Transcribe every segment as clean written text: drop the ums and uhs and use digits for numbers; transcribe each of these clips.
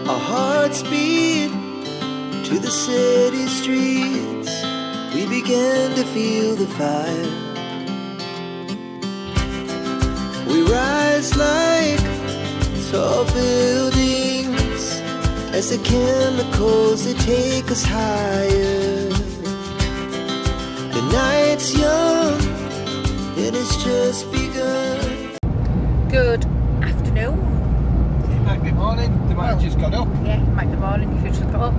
Our hearts beat to the city streets. We began to feel the fire. We rise like tall buildings as the chemicals that take us higher. The night's young, it has just begun. Good afternoon. It might be morning, they might have just got up. Yeah, it might be morning if you just got up.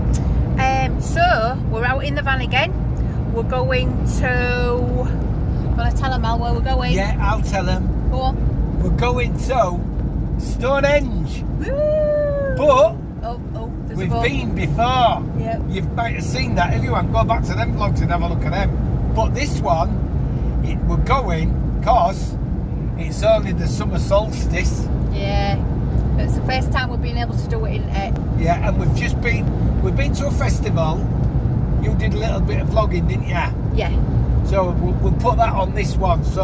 So, we're out in the van again. We're going to... Want to tell them, Al, where we're going? Yeah, I'll tell them. Go on. We're going to Stonehenge. Woo! But there's we've a boat. been before. Yeah. You might have seen that. Everyone, go back to them vlogs and have a look at them. But this one, we're going because it's only the summer solstice. Yeah. It's the first time we've been able to do it in Yeah, and we've been to a festival. You did a little bit of vlogging, didn't you? Yeah. So we'll put that on this one, so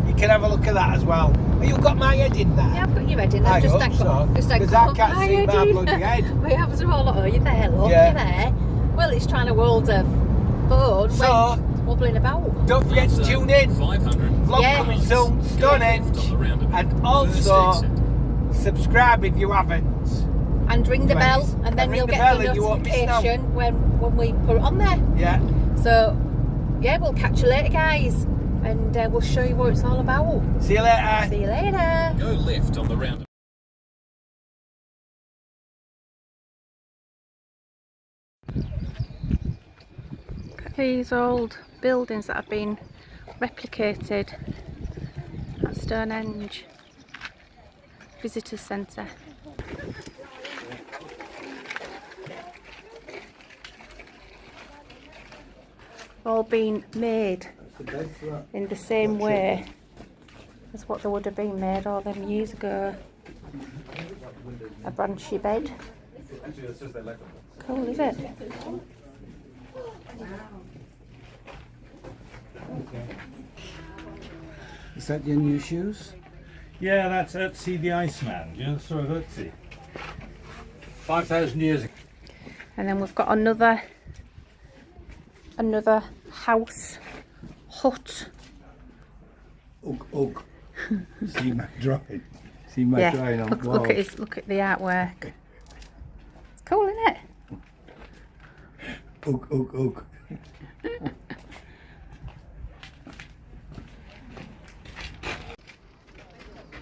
you can have a look at that as well. Oh, you've got my head in there? Yeah, I've got your head in there. I Just hope like, so, just like, because I can't see my bloody head. My hands are all like, oh, you're there, look, Yeah. you're there. Well, it's trying to hold a phone So, when it's wobbling about. Don't forget to tune in. 500. Vlog Yeah. coming soon, Stonehenge. And also, subscribe if you haven't. And ring the bell, Please. and then And you'll ring the get bell the and you won't miss notification when we put it on there. Yeah. So, yeah, we'll catch you later, guys. And we'll show you what it's all about. See you later. See you later. Go left on the roundabout. These old buildings that have been replicated at Stonehenge Visitor Centre. All been made in the same way as what they would have been made all them years ago. A branchy bed. Cool, is it? Is that your new shoes? Yeah, that's Ötzi the Iceman. Do you know the story of Ötzi? 5,000 years ago. And then we've got another house, hut. Ugh. See my drawing. See my drawing on the wall. Look at the artwork. It's cool, isn't it? Ugh.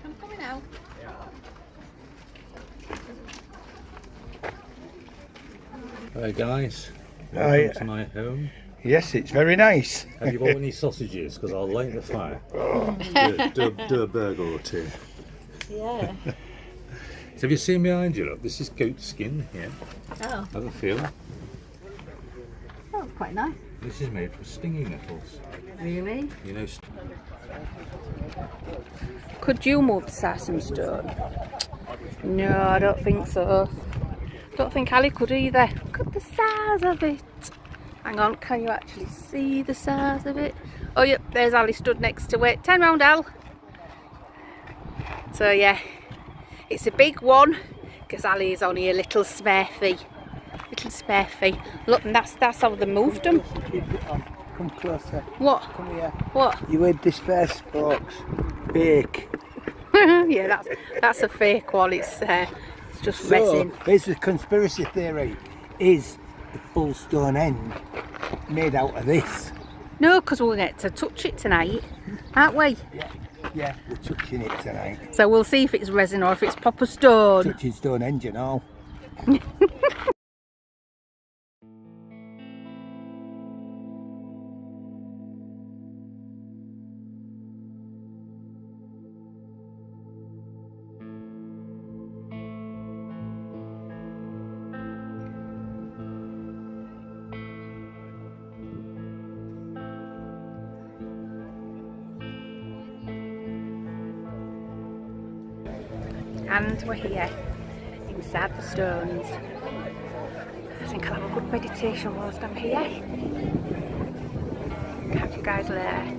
I'm coming out. Hi guys, Hi. welcome to my home. Yes, it's very nice. Have you bought any sausages? Because I'll light the fire. do a burger or two. Yeah. So have you seen behind you? Look, this is goat skin here. Oh, Have a feel. oh, quite nice. This is made from stinging nettles. Really? You know, Could you move the sarsen stone? No, I don't think so. Don't think Ali could either. Look at the size of it. Hang on, can you actually see the size of it? Oh yep, there's Ali stood next to it. Turn round, Al. So yeah, it's a big one because Ali is only a little smarthy. Look, and that's how they moved them. Come closer. What? Come here. What? You had this first box. Fake. Yeah, that's a fake one. It's just resin. Here's the conspiracy theory. Is the full Stonehenge made out of this? No, because we'll get to touch it tonight, aren't we? Yeah, we're touching it tonight. So we'll see if it's resin or if it's proper stone. Touching Stonehenge and all. And we're here, inside the stones. I think I'll have a good meditation whilst I'm here. Catch you guys later.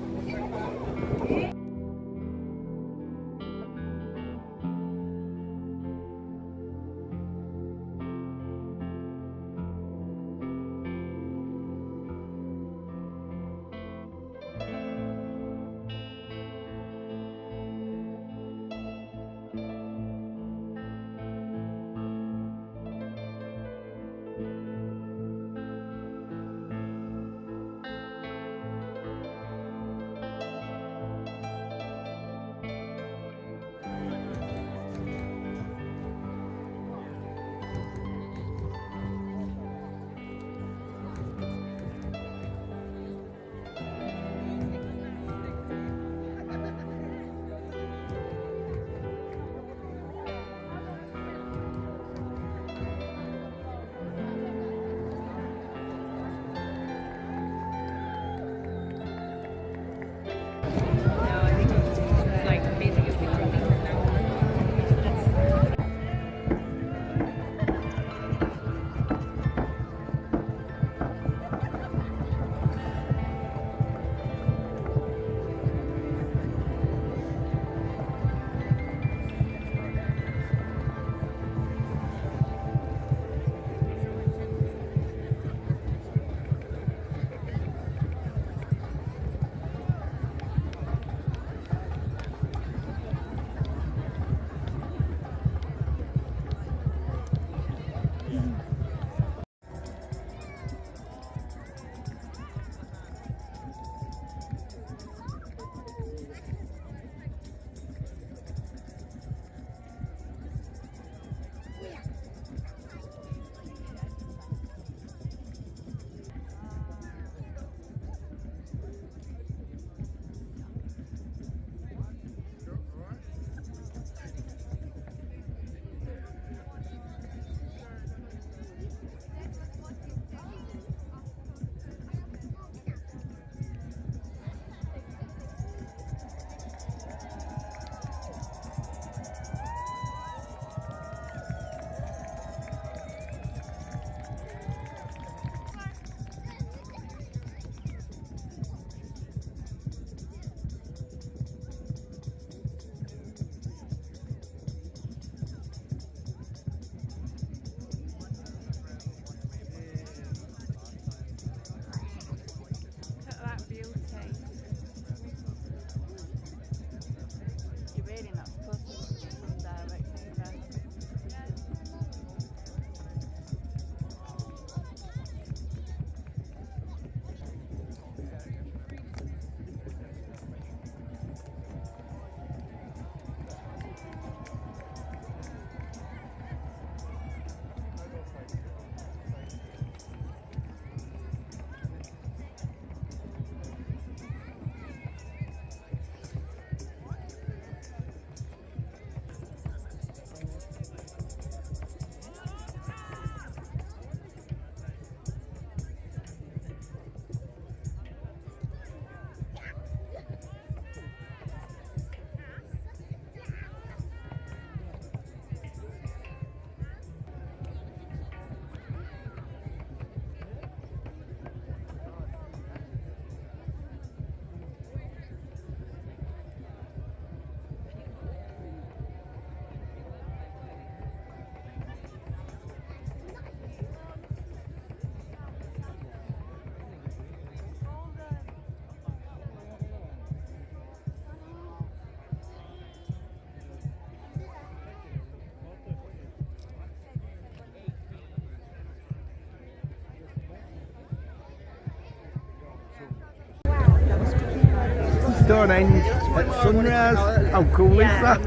Stonehenge at sunrise. How cool is that?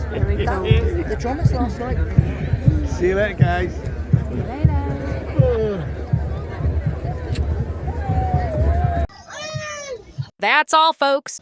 There we go. The drummer's last night. See you later, guys. See you later. That's all, folks.